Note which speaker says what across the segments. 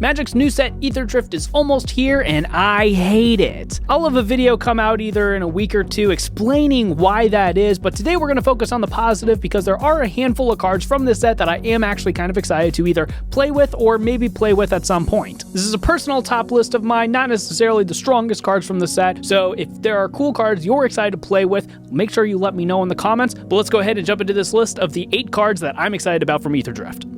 Speaker 1: Magic's new set Aetherdrift is almost here and I hate it. I'll have a video come out either in a week or two explaining why that is, but today we're going to focus on the positive because there are a handful of cards from this set that I am actually kind of excited to either play with or maybe play with at some point. This is a personal top list of mine, not necessarily the strongest cards from the set, so if there are cool cards you're excited to play with, make sure you let me know in the comments. But let's go ahead and jump into this list of the 8 cards that I'm excited about from Aetherdrift.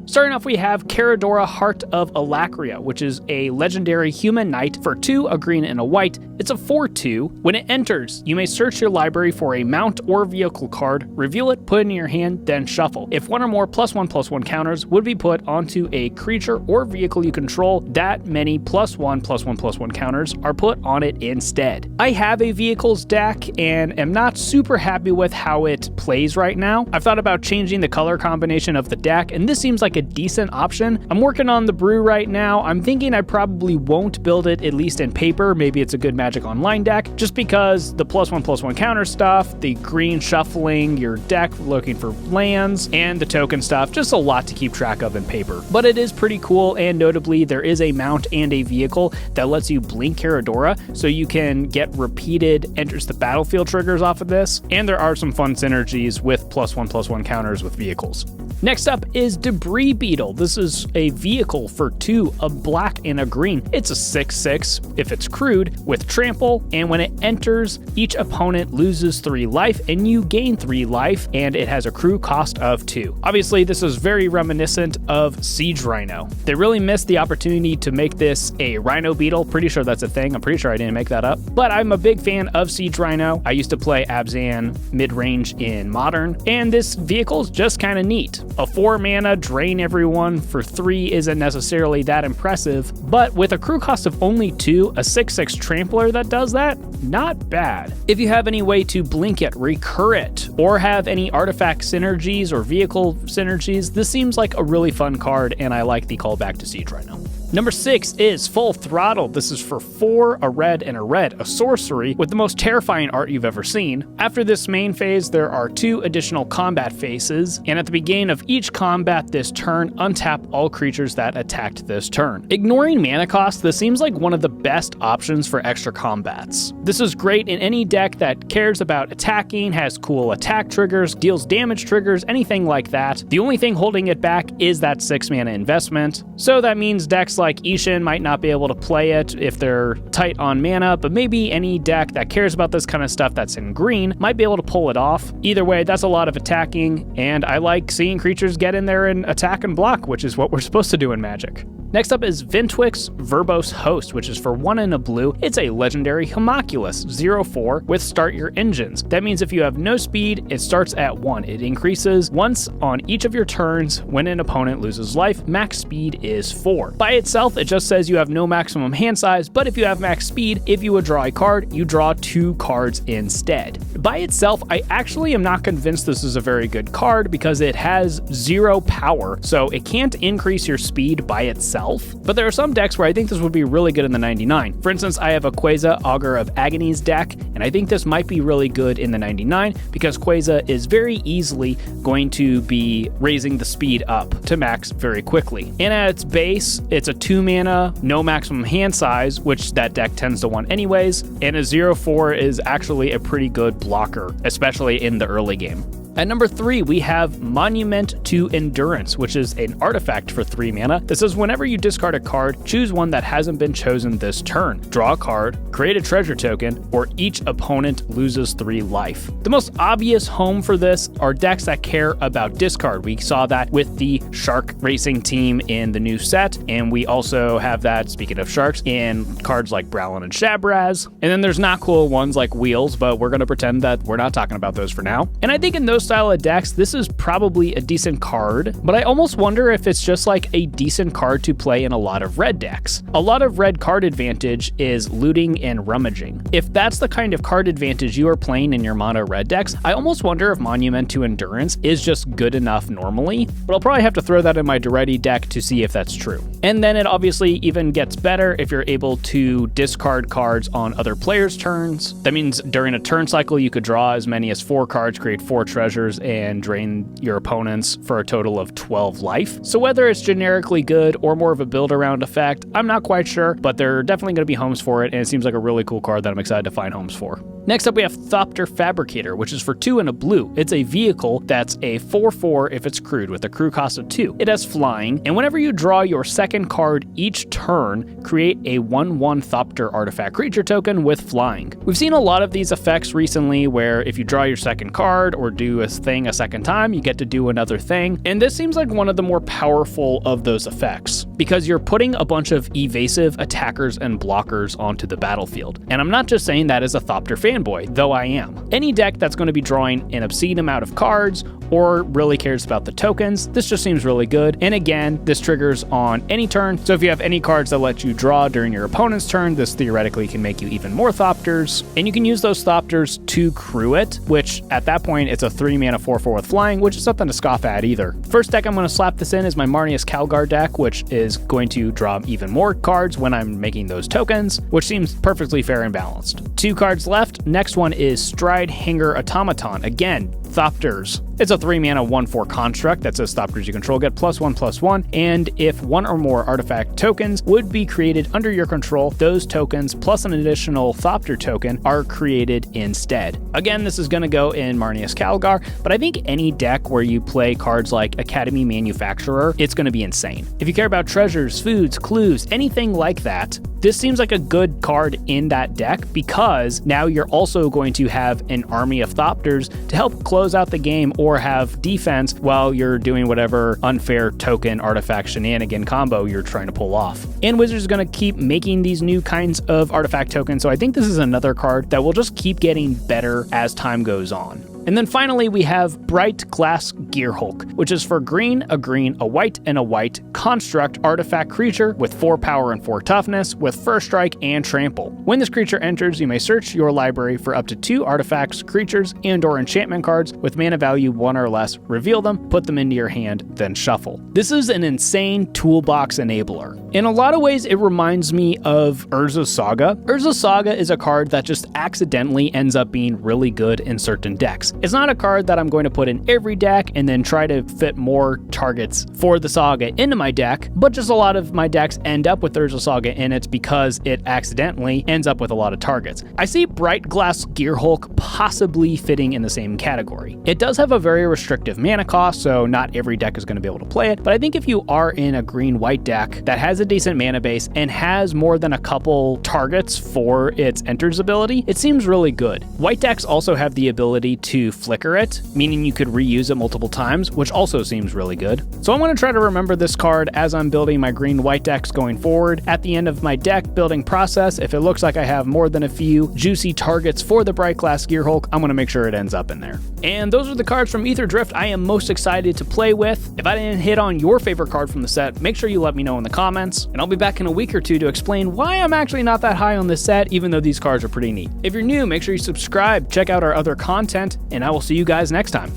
Speaker 1: Starting off, we have Caradora, Heart of Alakria, which is a legendary human knight for 2, a green and a white. It's a 4/2. When it enters, you may search your library for a mount or vehicle card, reveal it, put it in your hand, then shuffle. If 1 or more +1/+1 counters would be put onto a creature or vehicle you control, that many +1/+1/+1 counters are put on it instead. I have a vehicles deck and am not super happy with how it plays right now. I've thought about changing the color combination of the deck, and this seems like a decent option. I'm working on the brew right now. I'm thinking I probably won't build it, at least in paper. Maybe it's a good Magic Online deck, just because the +1/+1 counter stuff, the green shuffling your deck looking for lands, and the token stuff, just a lot to keep track of in paper. But it is pretty cool, and notably there is a mount and a vehicle that lets you blink Caradora, so you can get repeated enters the battlefield triggers off of this, and there are some fun synergies with +1/+1 counters with vehicles. Next up is Debris Beetle. This is a vehicle for 2, a black and a green. It's a 6/6 if it's crewed with trample, and when it enters, each opponent loses 3 life and you gain 3 life, and it has a crew cost of 2. Obviously, this is very reminiscent of Siege Rhino. They really missed the opportunity to make this a Rhino Beetle. Pretty sure that's a thing. I'm pretty sure I didn't make that up. But I'm a big fan of Siege Rhino. I used to play Abzan mid-range in Modern, and this vehicle is just kind of neat. A 4 mana drain everyone for 3 isn't necessarily that impressive, but with a crew cost of only 2, a 6/6 trampler that does that, not bad. If you have any way to blink it, recur it, or have any artifact synergies or vehicle synergies, this seems like a really fun card, and I like the callback to Siege Rhino. Number 6 is Full Throttle. This is for 4, a red and a red, a sorcery with the most terrifying art you've ever seen. After this main phase, there are 2 additional combat phases, and at the beginning of each combat this turn, untap all creatures that attacked this turn. Ignoring mana cost, this seems like one of the best options for extra combats. This is great in any deck that cares about attacking, has cool attack triggers, deals damage triggers, anything like that. The only thing holding it back is that 6 mana investment, so that means decks like Ishin might not be able to play it if they're tight on mana, but maybe any deck that cares about this kind of stuff that's in green might be able to pull it off. Either way, that's a lot of attacking, and I like seeing creatures get in there and attack and block, which is what we're supposed to do in Magic. Next up is Vnwxt Verbose Host, which is for 1 and a blue. It's a legendary homunculus, 0/4, with Start Your Engines. That means if you have no speed, it starts at 1. It increases once on each of your turns when an opponent loses life. Max speed is 4. By itself, it just says you have no maximum hand size, but if you have max speed, if you would draw a card, you draw 2 cards instead. By itself, I actually am not convinced this is a very good card because it has 0 power, so it can't increase your speed by itself. But there are some decks where I think this would be really good in the 99. For instance, I have a Quasar Augur of Agonies deck, and I think this might be really good in the 99 because Quasar is very easily going to be raising the speed up to max very quickly. And at its base, it's a 2 mana, no maximum hand size, which that deck tends to want anyways, and a 0/4 is actually a pretty good blocker, especially in the early game. At number 3, we have Monument to Endurance, which is an artifact for 3 mana. This says whenever you discard a card, choose one that hasn't been chosen this turn. Draw a card, create a treasure token, or each opponent loses 3 life. The most obvious home for this are decks that care about discard. We saw that with the Shark Racing team in the new set, and we also have that, speaking of sharks, in cards like Browlin and Shabraz. And then there's not cool ones like Wheels, but we're going to pretend that we're not talking about those for now. And I think in those style of decks, this is probably a decent card, but I almost wonder if it's just like a decent card to play in a lot of red decks. A lot of red card advantage is looting and rummaging. If that's the kind of card advantage you are playing in your mono red decks, I almost wonder if Monument to Endurance is just good enough normally, but I'll probably have to throw that in my Duretti deck to see if that's true. And then it obviously even gets better if you're able to discard cards on other players' turns. That means during a turn cycle, you could draw as many as 4 cards, create 4 treasures, treasures and drain your opponents for a total of 12 life. So whether it's generically good or more of a build around effect, I'm not quite sure, but there are definitely going to be homes for it, and it seems like a really cool card that I'm excited to find homes for. Next up, we have Thopter Fabricator, which is for 2 and a blue. It's a vehicle that's a 4/4 if it's crewed, with a crew cost of 2. It has flying, and whenever you draw your second card each turn, create a 1/1 Thopter artifact creature token with flying. We've seen a lot of these effects recently where if you draw your second card or do a thing a second time, you get to do another thing, and this seems like one of the more powerful of those effects, because you're putting a bunch of evasive attackers and blockers onto the battlefield. And I'm not just saying that as a Thopter fanboy, though I am. Any deck that's going to be drawing an obscene amount of cards or really cares about the tokens, this just seems really good. And again, this triggers on any turn, so if you have any cards that let you draw during your opponent's turn, this theoretically can make you even more Thopters, and you can use those Thopters to crew it, which at that point it's a 3 mana 4/4 with flying, which is nothing to scoff at either. First deck I'm going to slap this in is my Marneus Calgar deck, which is going to draw even more cards when I'm making those tokens, which seems perfectly fair and balanced. 2 cards left. Next one is Stridehangar Automaton. Again, Thopters. It's a 3 mana 1/4 construct that says Thopters you control get +1/+1, and if 1 or more artifact tokens would be created under your control, those tokens plus an additional Thopter token are created instead. Again, this is going to go in Marneus Calgar, but I think any deck where you play cards like Academy Manufacturer, it's going to be insane. If you care about treasures, foods, clues, anything like that, this seems like a good card in that deck, because now you're also going to have an army of Thopters to help close out the game or have defense while you're doing whatever unfair token artifact shenanigan combo you're trying to pull off. And Wizards is going to keep making these new kinds of artifact tokens, so I think this is another card that will just keep getting better as time goes on. And then finally, we have Brightglass Gearhulk, which is for green, a white, and a white construct artifact creature with 4 power and 4 toughness with first strike and trample. When this creature enters, you may search your library for up to 2 artifacts, creatures, and/or enchantment cards with mana value 1 or less, reveal them, put them into your hand, then shuffle. This is an insane toolbox enabler. In a lot of ways, it reminds me of Urza's Saga. Urza's Saga is a card that just accidentally ends up being really good in certain decks. It's not a card that I'm going to put in every deck and then try to fit more targets for the Saga into my deck, but just a lot of my decks end up with Urza's Saga in it because it accidentally ends up with a lot of targets. I see Brightglass Gearhulk possibly fitting in the same category. It does have a very restrictive mana cost, so not every deck is going to be able to play it, but I think if you are in a green-white deck that has a decent mana base and has more than a couple targets for its enters ability, it seems really good. White decks also have the ability to flicker it, meaning you could reuse it multiple times, which also seems really good. So I'm going to try to remember this card as I'm building my green-white decks going forward. At the end of my deck building process, if it looks like I have more than a few juicy targets for the Brightglass Gearhulk, I'm going to make sure it ends up in there. And those are the cards from Aetherdrift I am most excited to play with. If I didn't hit on your favorite card from the set, make sure you let me know in the comments, and I'll be back in a week or two to explain why I'm actually not that high on this set, even though these cards are pretty neat. If you're new, make sure you subscribe, check out our other content, and I will see you guys next time.